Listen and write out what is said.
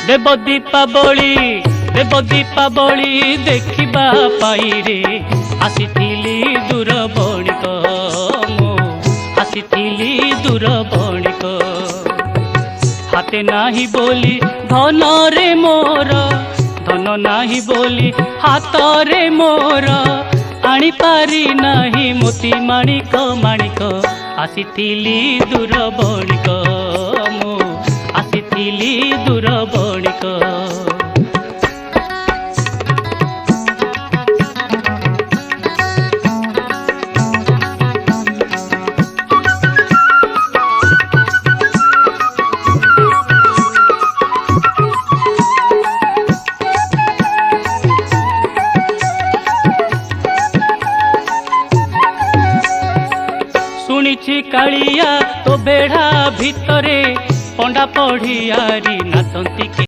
देव दीपावली देखिबा पाई रे आसीथिली दूर बणिक मो आसीथिली दूर बणिक हाथे नाही बोली धन रे मोर धन नाही बोली हाथ रे मोर आनी पारी नाही मोती माणिक माणिक आसीथिली दूर बणिक मो आसीथिली दूर बणिक शुणिछि कालिया तो बेढ़ा भितरे पंडा पढ़ियारी नाचंती